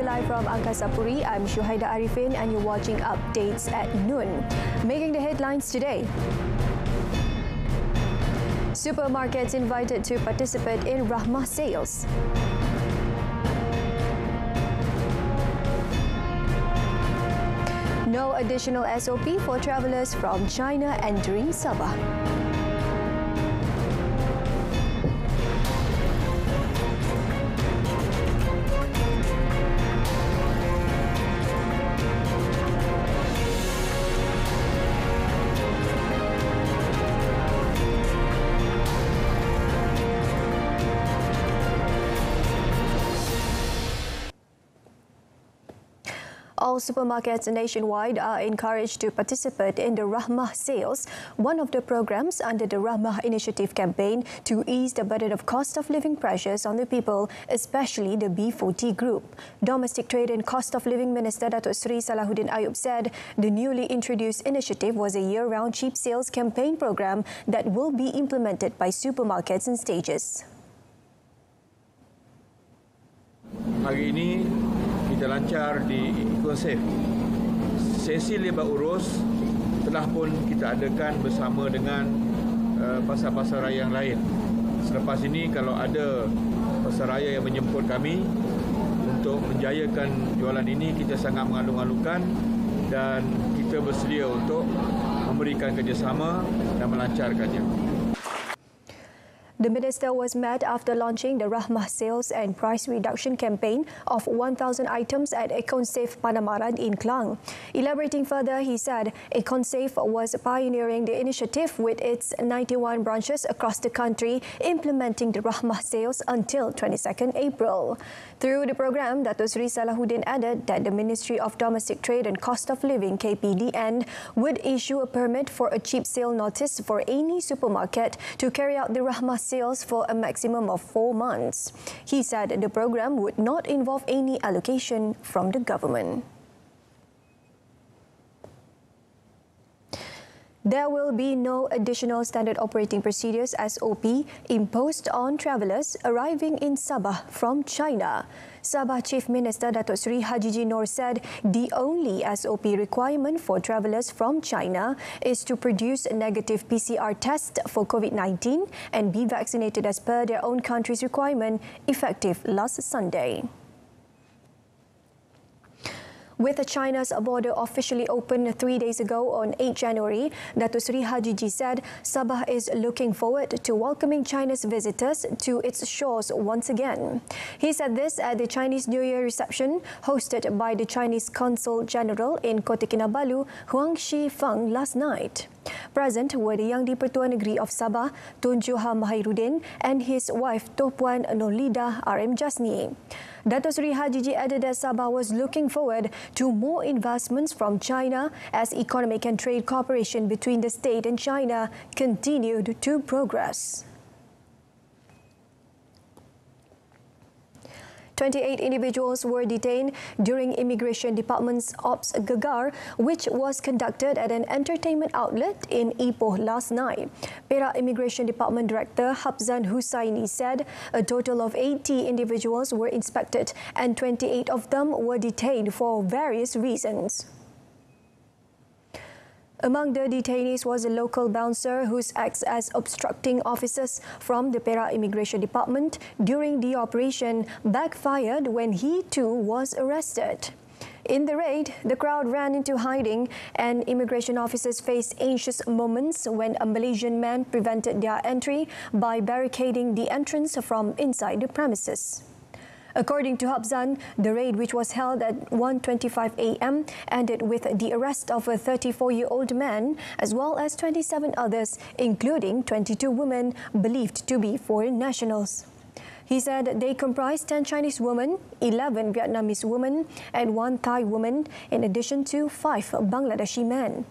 you live from Angkasa Puri. I'm Shuhaida Arifin and you're watching Updates at Noon. Making the headlines today. Supermarkets invited to participate in Rahmah sales. No additional SOP for travellers from China entering Sabah. All supermarkets nationwide are encouraged to participate in the Rahmah sales, one of the programs under the Rahmah initiative campaign to ease the burden of cost of living pressures on the people, especially the B40 group. Domestic Trade and Cost of Living Minister Datuk Seri Salahuddin Ayub said the newly introduced initiative was a year-round cheap sales campaign program that will be implemented by supermarkets in stages. Hari ini kita lancar di konsep sesi lebar urus telah pun kita adakan bersama dengan pasar-pasar raya yang lain. Selepas ini kalau ada pasar raya yang menjemput kami untuk menjayakan jualan ini, kita sangat mengalung-alungkan dan kita bersedia untuk memberikan kerjasama dan melancarkannya. The minister was met after launching the Rahmah sales and price reduction campaign of 1,000 items at Econsafe Panamaran in Klang. Elaborating further, he said Econsafe was pioneering the initiative with its 91 branches across the country implementing the Rahmah sales until 22nd April. Through the program, Datuk Seri Salahuddin added that the Ministry of Domestic Trade and Cost of Living (KPDN) would issue a permit for a cheap sale notice for any supermarket to carry out the Rahmah sales for a maximum of 4 months. He said the program would not involve any allocation from the government. There will be no additional standard operating procedures (SOP) imposed on travellers arriving in Sabah from China. Sabah Chief Minister Datuk Seri Haji Noor said the only SOP requirement for travellers from China is to produce a negative PCR test for COVID-19 and be vaccinated as per their own country's requirement, effective last Sunday. With China's border officially opened 3 days ago on 8 January, Datuk Seri Haji said Sabah is looking forward to welcoming China's visitors to its shores once again. He said this at the Chinese New Year reception hosted by the Chinese Consul General in Kota Kinabalu, Huang Shifeng, last night. Present were the Yang di-Pertua Negeri of Sabah, Tun Joha Mahiruddin, and his wife Topuan Nolida RM Jasni. Datuk Seri Haji added that Sabah was looking forward to more investments from China as economic and trade cooperation between the state and China continued to progress. 28 individuals were detained during Immigration Department's Ops Gegar, which was conducted at an entertainment outlet in Ipoh last night. Perak Immigration Department Director Hafzan Husaini said a total of 80 individuals were inspected and 28 of them were detained for various reasons. Among the detainees was a local bouncer who acts as obstructing officers from the Perak Immigration Department during the operation backfired when he too was arrested. In the raid, the crowd ran into hiding and immigration officers faced anxious moments when a Malaysian man prevented their entry by barricading the entrance from inside the premises. According to Hafzan, the raid, which was held at 1:25 a.m., ended with the arrest of a 34-year-old man as well as 27 others, including 22 women believed to be foreign nationals. He said they comprised 10 Chinese women, 11 Vietnamese women, and 1 Thai woman, in addition to 5 Bangladeshi men.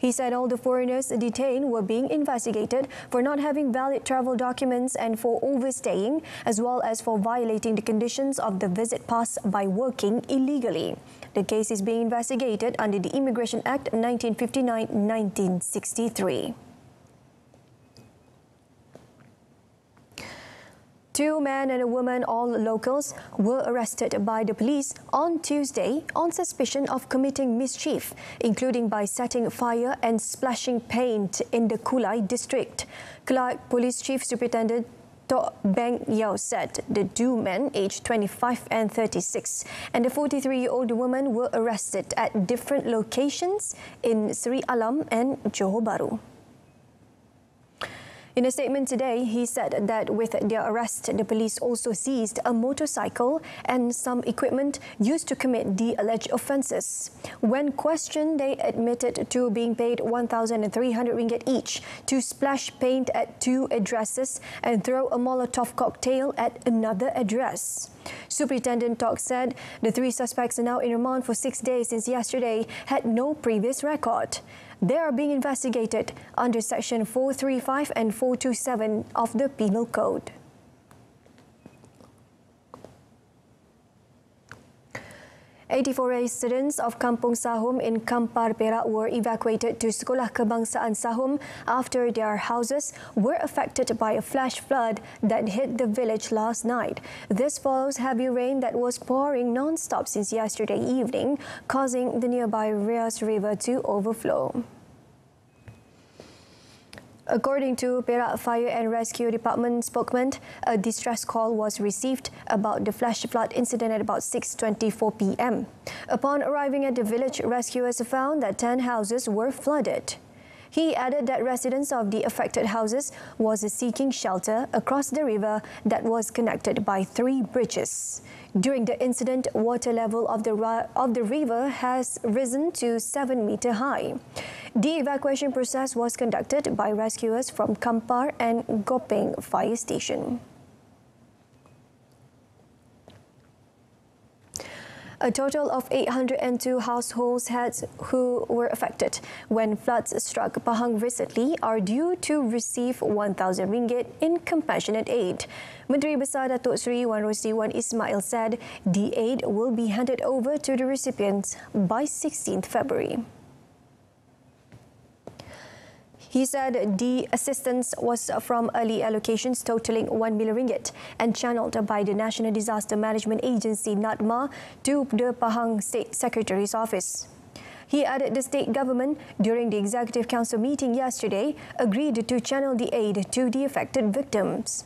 He said all the foreigners detained were being investigated for not having valid travel documents and for overstaying, as well as for violating the conditions of the visit pass by working illegally. The case is being investigated under the Immigration Act 1959-1963. 2 men and a woman, all locals, were arrested by the police on Tuesday on suspicion of committing mischief, including by setting fire and splashing paint in the Kulai district. Clark Police Chief Superintendent Tok Beng Yao said the 2 men, aged 25 and 36, and the 43-year-old woman were arrested at different locations in Seri Alam and Johor Bahru. In a statement today, he said that with their arrest, the police also seized a motorcycle and some equipment used to commit the alleged offences. When questioned, they admitted to being paid 1,300 ringgit each to splash paint at 2 addresses and throw a Molotov cocktail at another address. Superintendent Tok said the 3 suspects are now in remand for 6 days since yesterday had no previous record. They are being investigated under Section 435 and 427 of the Penal Code. Eighty-four residents of Kampung Sahum in Kampar, Perak were evacuated to Sekolah Kebangsaan Sahum after their houses were affected by a flash flood that hit the village last night. This follows heavy rain that was pouring non-stop since yesterday evening, causing the nearby Rias River to overflow. According to Perak Fire and Rescue Department spokesman, a distress call was received about the flash flood incident at about 6:24 p.m. Upon arriving at the village, rescuers found that 10 houses were flooded. He added that residents of the affected houses was seeking shelter across the river that was connected by 3 bridges. During the incident, water level of the river has risen to 7 meter high. The evacuation process was conducted by rescuers from Kampar and Gopeng Fire Station. A total of 802 households who were affected when floods struck Pahang recently are due to receive 1,000 ringgit in compassionate aid. Menteri Besar Datuk Seri Wan Rosli Wan Ismail said the aid will be handed over to the recipients by 16th February. He said the assistance was from early allocations totaling 1 million ringgit and channeled by the National Disaster Management Agency (NADMA) to the Pahang State Secretary's office. He added the state government, during the Executive Council meeting yesterday, agreed to channel the aid to the affected victims.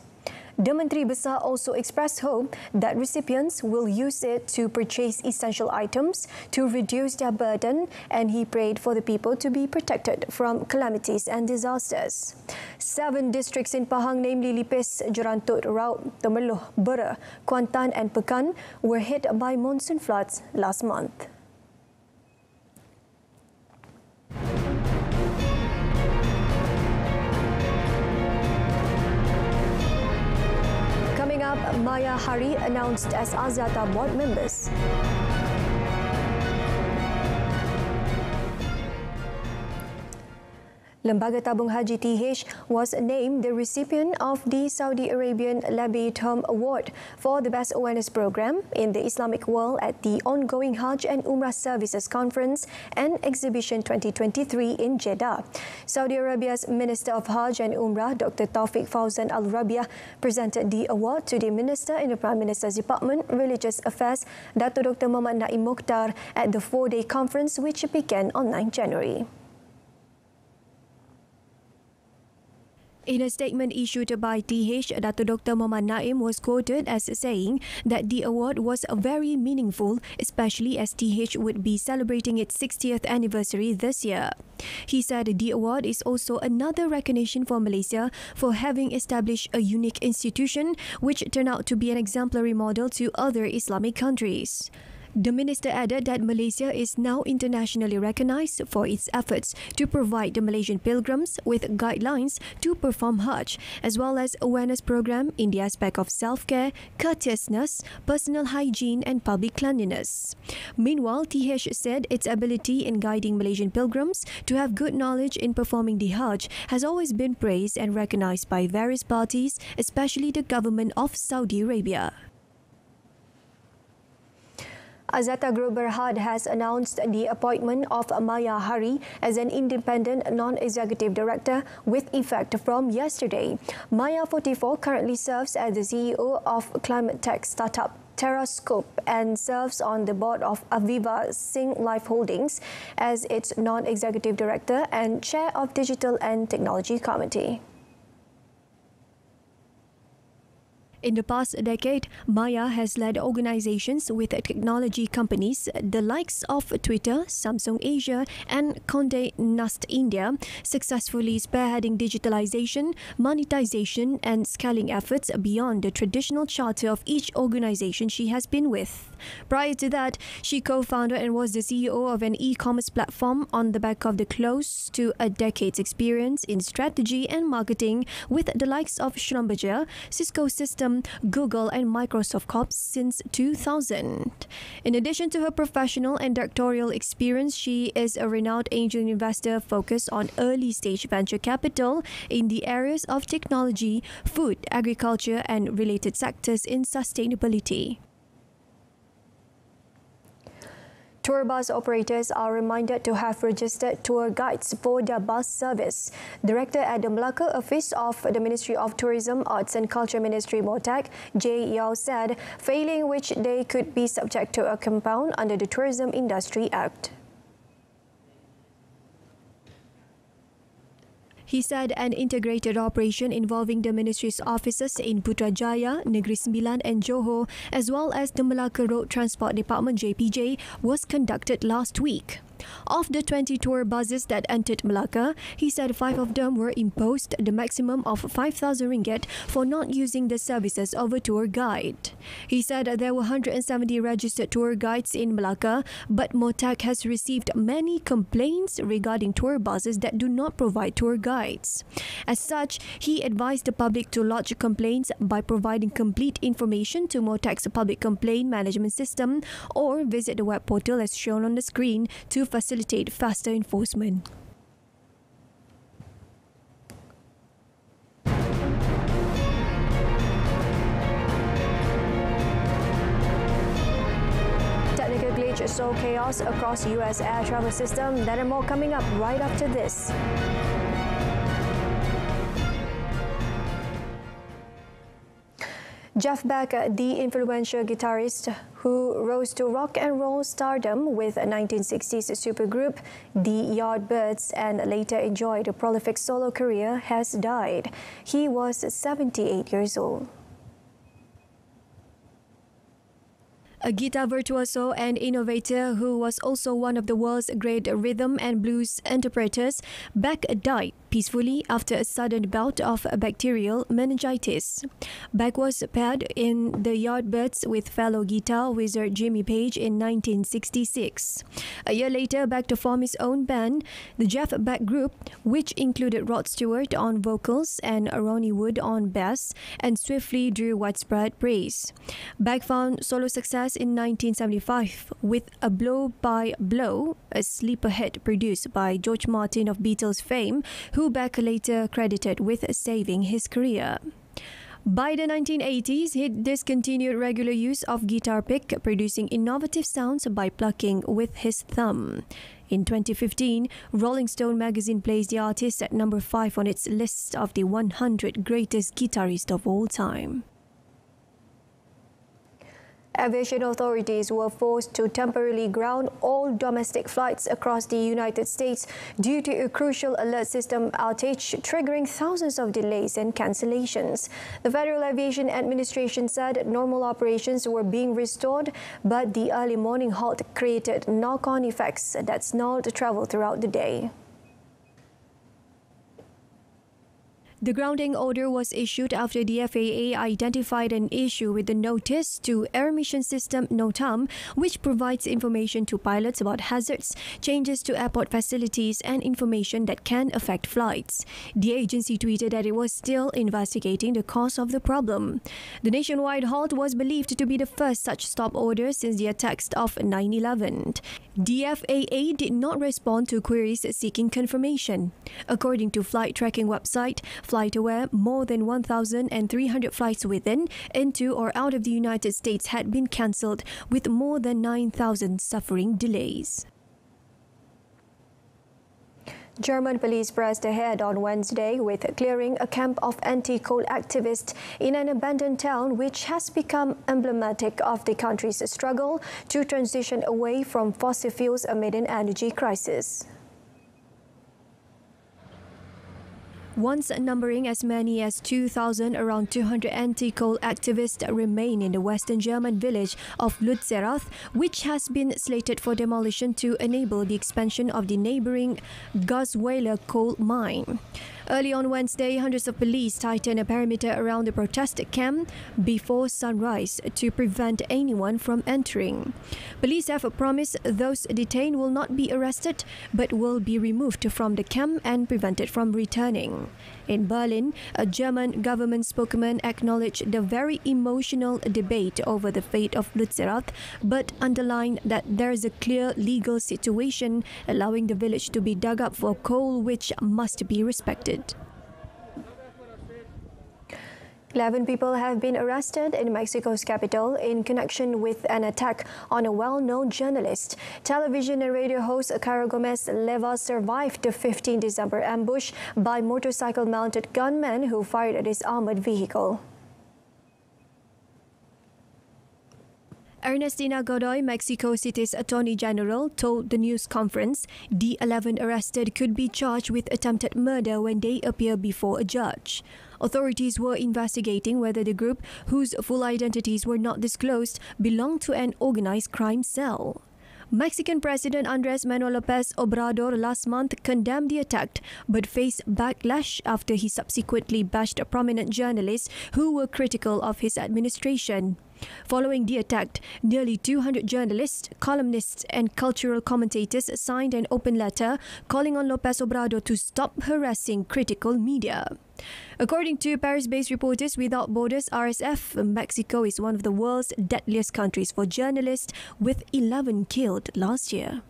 The Menteri Besar also expressed hope that recipients will use it to purchase essential items to reduce their burden, and he prayed for the people to be protected from calamities and disasters. 7 districts in Pahang, namely Lipis, Jerantut, Raub, Temerloh, Bera, Kuantan and Pekan, were hit by monsoon floods last month. Coming up, Maya Hari announced as Axiata board members. Lembaga Tabung Haji TH was named the recipient of the Saudi Arabian Labi Tom Award for the Best Awareness Program in the Islamic world at the ongoing Hajj and Umrah Services Conference and Exhibition 2023 in Jeddah. Saudi Arabia's Minister of Hajj and Umrah, Dr. Taufik Fauzan Al-Rabiah, presented the award to the Minister in the Prime Minister's Department, Religious Affairs, Dato Dr. Muhammad Naim Mokhtar, at the 4-day conference which began on 9 January. In a statement issued by TH, Dato Dr. Muhammad Naim was quoted as saying that the award was very meaningful, especially as TH would be celebrating its 60th anniversary this year. He said the award is also another recognition for Malaysia for having established a unique institution which turned out to be an exemplary model to other Islamic countries. The minister added that Malaysia is now internationally recognized for its efforts to provide the Malaysian pilgrims with guidelines to perform Hajj, as well as awareness program in the aspect of self-care, courteousness, personal hygiene and public cleanliness. Meanwhile, TH said its ability in guiding Malaysian pilgrims to have good knowledge in performing the Hajj has always been praised and recognized by various parties, especially the government of Saudi Arabia. Axiata Group Berhad has announced the appointment of Maya Hari as an independent non-executive director with effect from yesterday. Maya, 44, currently serves as the CEO of climate tech startup Terra and serves on the board of Aviva Sing Life Holdings as its non-executive director and chair of Digital and Technology Committee. In the past decade, Maya has led organizations with technology companies, the likes of Twitter, Samsung Asia and Condé Nast India, successfully spearheading digitalization, monetization and scaling efforts beyond the traditional charter of each organization she has been with. Prior to that, she co-founded and was the CEO of an e-commerce platform on the back of the close to a decade's experience in strategy and marketing with the likes of Schlumberger, Cisco Systems, Google and Microsoft Corp since 2000. In addition to her professional and directorial experience, she is a renowned angel investor focused on early-stage venture capital in the areas of technology, food, agriculture and related sectors in sustainability. Tour bus operators are reminded to have registered tour guides for their bus service. Director at the Melaka Office of the Ministry of Tourism, Arts and Culture Ministry MOTAC, J. Yao said, failing which they could be subject to a compound under the Tourism Industry Act. He said an integrated operation involving the ministry's offices in Putrajaya, Negeri Sembilan and Johor, as well as the Melaka Road Transport Department JPJ, was conducted last week. Of the 20 tour buses that entered Melaka, he said 5 of them were imposed the maximum of 5,000 ringgit for not using the services of a tour guide. He said there were 170 registered tour guides in Melaka, but MOTAC has received many complaints regarding tour buses that do not provide tour guides. As such, he advised the public to lodge complaints by providing complete information to MOTAC's public complaint management system or visit the web portal as shown on the screen to facilitate faster enforcement. Technical glitch saw chaos across US air travel system. That and more coming up right after this. Jeff Beck, the influential guitarist who rose to rock and roll stardom with a 1960s supergroup, the Yardbirds, and later enjoyed a prolific solo career, has died. He was 78 years old. A guitar virtuoso and innovator who was also one of the world's great rhythm and blues interpreters, Beck died peacefully after a sudden bout of bacterial meningitis. Beck was paired in the Yardbirds with fellow guitar wizard Jimmy Page in 1966. A year later, Beck to form his own band, the Jeff Beck Group, which included Rod Stewart on vocals and Ronnie Wood on bass, and swiftly drew widespread praise. Beck found solo success in 1975 with A Blow by Blow, a sleeper hit produced by George Martin of Beatles fame, who Beck later credited with saving his career. By the 1980s, he discontinued regular use of guitar pick, producing innovative sounds by plucking with his thumb. In 2015, Rolling Stone magazine placed the artist at number 5 on its list of the 100 greatest guitarists of all time. Aviation authorities were forced to temporarily ground all domestic flights across the United States due to a crucial alert system outage, triggering thousands of delays and cancellations. The Federal Aviation Administration said normal operations were being restored, but the early morning halt created knock-on effects that stalled travel throughout the day. The grounding order was issued after the FAA identified an issue with the notice to Air Mission System (NOTAM), which provides information to pilots about hazards, changes to airport facilities, and information that can affect flights. The agency tweeted that it was still investigating the cause of the problem. The nationwide halt was believed to be the first such stop order since the attacks of 9/11. The FAA did not respond to queries seeking confirmation. According to flight tracking website, FlightAware, more than 1,300 flights within, into or out of the United States had been cancelled, with more than 9,000 suffering delays. German police pressed ahead on Wednesday with clearing a camp of anti-coal activists in an abandoned town which has become emblematic of the country's struggle to transition away from fossil fuels amid an energy crisis. Once numbering as many as 2,000, around 200 anti-coal activists remain in the western German village of Lützerath, which has been slated for demolition to enable the expansion of the neighbouring Gosweiler coal mine. Early on Wednesday, hundreds of police tightened a perimeter around the protest camp before sunrise to prevent anyone from entering. Police have promised those detained will not be arrested but will be removed from the camp and prevented from returning. In Berlin, a German government spokesman acknowledged the very emotional debate over the fate of Lützerath, but underlined that there is a clear legal situation allowing the village to be dug up for coal, which must be respected. 11 people have been arrested in Mexico's capital in connection with an attack on a well-known journalist. Television and radio host Caro Gomez Leva survived the 15 December ambush by motorcycle-mounted gunmen who fired at his armored vehicle. Ernestina Godoy, Mexico City's Attorney General, told the news conference the 11 arrested could be charged with attempted murder when they appear before a judge. Authorities were investigating whether the group, whose full identities were not disclosed, belonged to an organized crime cell. Mexican President Andrés Manuel López Obrador last month condemned the attack but faced backlash after he subsequently bashed prominent journalists who were critical of his administration. Following the attack, nearly 200 journalists, columnists and cultural commentators signed an open letter calling on López Obrador to stop harassing critical media. According to Paris-based Reporters Without Borders (RSF), Mexico is one of the world's deadliest countries for journalists, with 11 killed last year.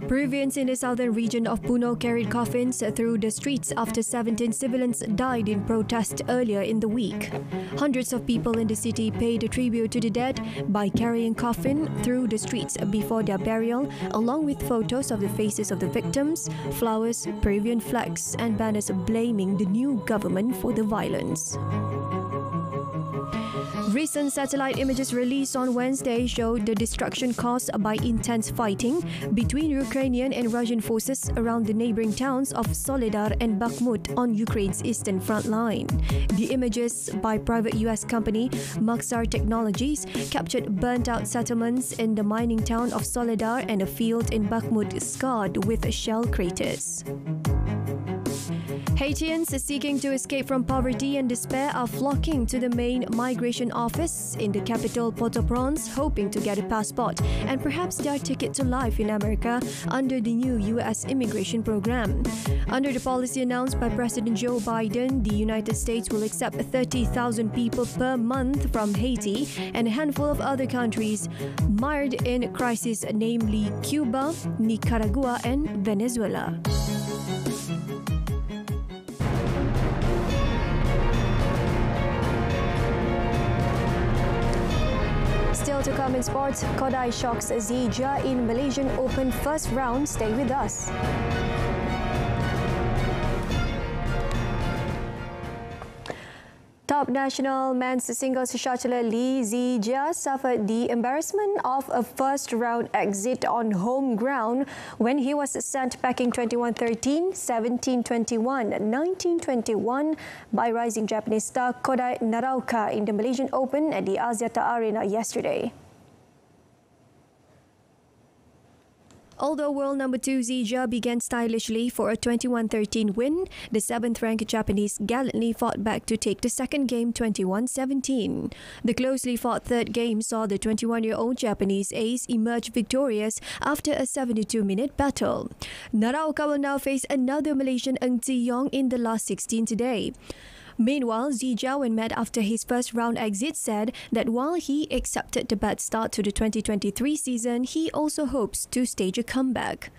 Peruvians in the southern region of Puno carried coffins through the streets after 17 civilians died in protest earlier in the week. Hundreds of people in the city paid tribute to the dead by carrying coffins through the streets before their burial, along with photos of the faces of the victims, flowers, Peruvian flags, and banners blaming the new government for the violence. Recent satellite images released on Wednesday showed the destruction caused by intense fighting between Ukrainian and Russian forces around the neighboring towns of Soledar and Bakhmut on Ukraine's eastern front line. The images by private US company Maxar Technologies captured burnt-out settlements in the mining town of Soledar and a field in Bakhmut scarred with shell craters. Haitians seeking to escape from poverty and despair are flocking to the main migration office in the capital Port-au-Prince, hoping to get a passport and perhaps their ticket to life in America under the new U.S. immigration program. Under the policy announced by President Joe Biden, the United States will accept 30,000 people per month from Haiti and a handful of other countries mired in crisis, namely Cuba, Nicaragua, and Venezuela. Still to come in sports, Kodai shocks SAHIH in Malaysian Open first round. Stay with us. Top national men's singles shuttler Lee SAHIH suffered the embarrassment of a first-round exit on home ground when he was sent packing 21-13, 17-21, 19-21 by rising Japanese star Kodai Naraoka in the Malaysian Open at the Axiata Arena yesterday. Although world number 2 SAHIH began stylishly for a 21-13 win, the 7th-ranked Japanese gallantly fought back to take the second game 21-17. The closely fought third game saw the 21-year-old Japanese ace emerge victorious after a 72-minute battle. Naraoka will now face another Malaysian Ng Tze Yong in the last 16 today. Meanwhile, SAHIH, when met after his first round exit, said that while he accepted the bad start to the 2023 season, he also hopes to stage a comeback.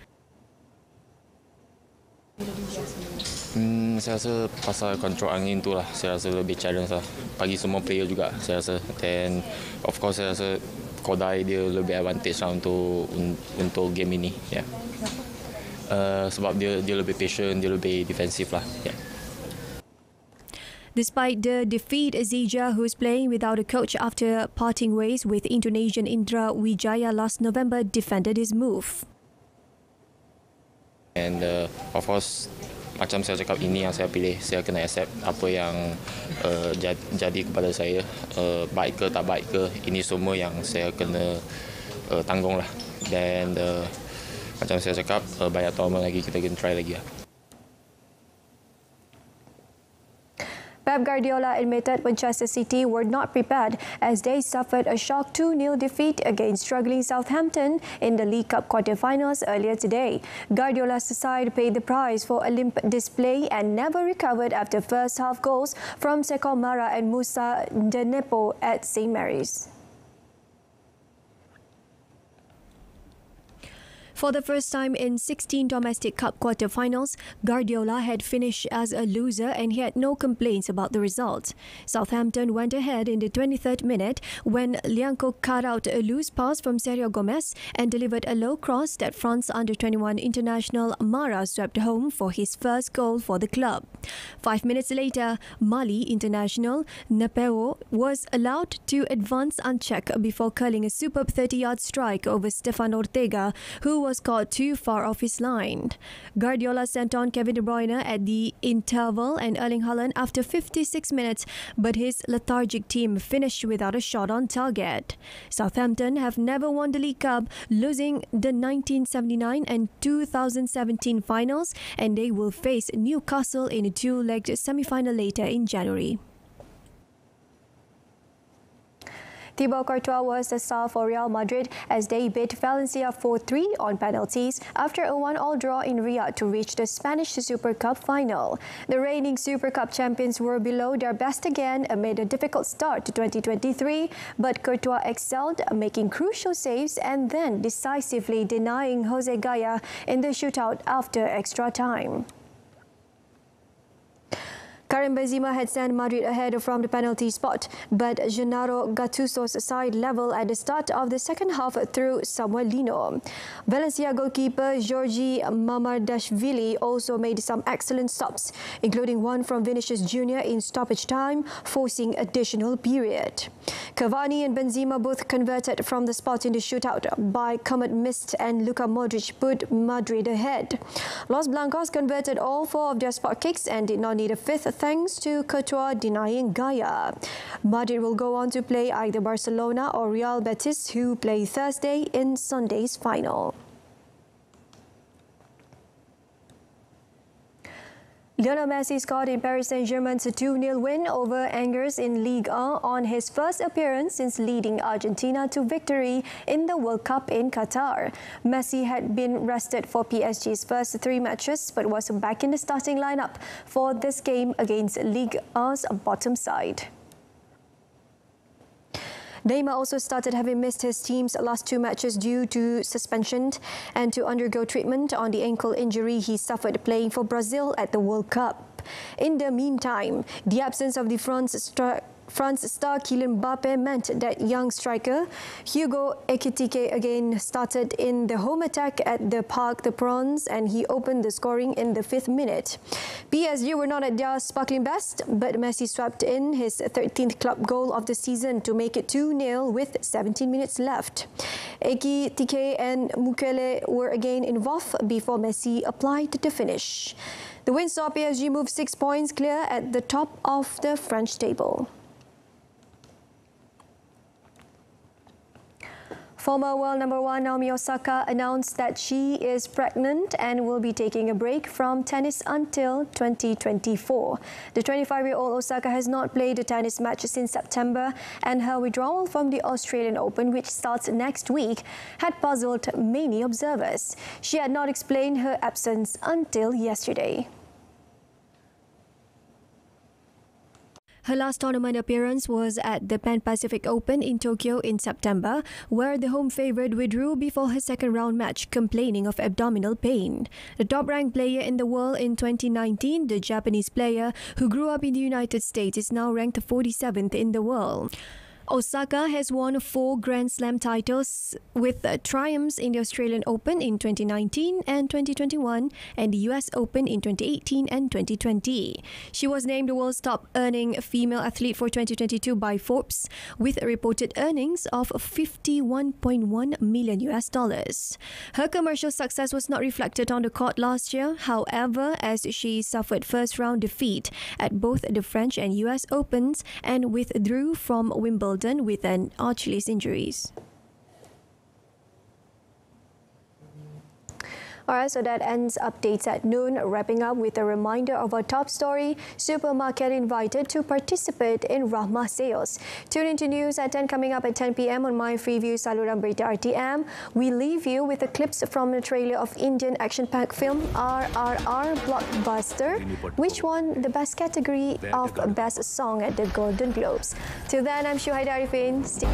Saya rasa pasal kontrol angin tu lah, saya rasa lebih challenge lah. Bagi semua player juga, saya rasa. Dan of course saya rasa Kodai dia lebih advantage lah untuk game ini. Yeah. Sebab dia lebih patient, dia lebih defensif lah. Yeah. Despite the defeat, Zija, who is playing without a coach after parting ways with Indonesian Indra Wijaya last November, defended his move. And of course, macam saya cakap, ini yang saya pilih. Saya kena accept apa yang jadi kepada saya. Baik ke tak baik ke, ini semua yang saya kena tanggung lah. Dan macam saya cakap, banyak tournament lagi, kita kena try lagi lah. Pep Guardiola admitted Manchester City were not prepared as they suffered a shock 2-0 defeat against struggling Southampton in the League Cup quarter-finals earlier today. Guardiola's side paid the price for a limp display and never recovered after first-half goals from Seko Mara and Musa Denepo at St Mary's. For the first time in 16 domestic cup quarter-finals, Guardiola had finished as a loser and he had no complaints about the result. Southampton went ahead in the 23rd minute when Lianco cut out a loose pass from Sergio Gomez and delivered a low cross that France under-21 international Mara swept home for his first goal for the club. 5 minutes later, Mali international Nepeo was allowed to advance unchecked before curling a superb 30-yard strike over Stefan Ortega, who was caught too far off his line. Guardiola sent on Kevin De Bruyne at the interval and Erling Haaland after 56 minutes, but his lethargic team finished without a shot on target. Southampton have never won the League Cup, losing the 1979 and 2017 finals, and they will face Newcastle in a two-legged semi-final later in January. Thibaut Courtois was the star for Real Madrid as they beat Valencia 4-3 on penalties after a 1-1 draw in Riyadh to reach the Spanish Super Cup final. The reigning Super Cup champions were below their best again amid a difficult start to 2023, but Courtois excelled, making crucial saves and then decisively denying Jose Gaya in the shootout after extra time. Karim Benzema had sent Madrid ahead from the penalty spot, but Gennaro Gattuso's side level at the start of the second half through Samuel Lino. Valencia goalkeeper Georgi Mamardashvili also made some excellent stops, including one from Vinicius Jr. in stoppage time, forcing additional period. Cavani and Benzema both converted from the spot in the shootout by Comet Mist, and Luka Modric put Madrid ahead. Los Blancos converted all 4 of their spot kicks and did not need a fifth, thanks to Courtois denying Gaya. Madrid will go on to play either Barcelona or Real Betis, who play Thursday in Sunday's final. Lionel Messi scored in Paris Saint-Germain's 2-0 win over Angers in Ligue 1 on his first appearance since leading Argentina to victory in the World Cup in Qatar. Messi had been rested for PSG's first 3 matches but was back in the starting lineup for this game against Ligue 1's bottom side. Neymar also started having missed his team's last 2 matches due to suspension and to undergo treatment on the ankle injury he suffered playing for Brazil at the World Cup. In the meantime, the absence of the France star Kylian Mbappe meant that young striker Hugo Ekitike again started in the home attack at the Parc des Princes, and he opened the scoring in the 5th minute. PSG were not at their sparkling best, but Messi swept in his 13th club goal of the season to make it 2-0 with 17 minutes left. Ekitike and Mukele were again involved before Messi applied the finish. The win saw PSG move 6 points clear at the top of the French table. Former world number 1 Naomi Osaka announced that she is pregnant and will be taking a break from tennis until 2024. The 25-year-old Osaka has not played a tennis match since September, and her withdrawal from the Australian Open, which starts next week, had puzzled many observers. She had not explained her absence until yesterday. Her last tournament appearance was at the Pan Pacific Open in Tokyo in September, where the home favourite withdrew before her second round match, complaining of abdominal pain. The top-ranked player in the world in 2019, the Japanese player who grew up in the United States, is now ranked 47th in the world. Osaka has won 4 Grand Slam titles with triumphs in the Australian Open in 2019 and 2021 and the US Open in 2018 and 2020. She was named the world's top earning female athlete for 2022 by Forbes, with reported earnings of $51.1 million. Her commercial success was not reflected on the court last year, however, as she suffered first round defeat at both the French and US Opens and withdrew from Wimbledon with an Achilles injuries. Alright, so that ends updates at noon. Wrapping up with a reminder of our top story: supermarket invited to participate in Rahmah sales. Tune into news at 10 coming up at 10 p.m. on My Freeview saluran Berita RTM. We leave you with the clips from the trailer of Indian action-packed film RRR Blockbuster, which won the best category of Best Song at the Golden Globes. Till then, I'm Shuhaida Arifin. Stay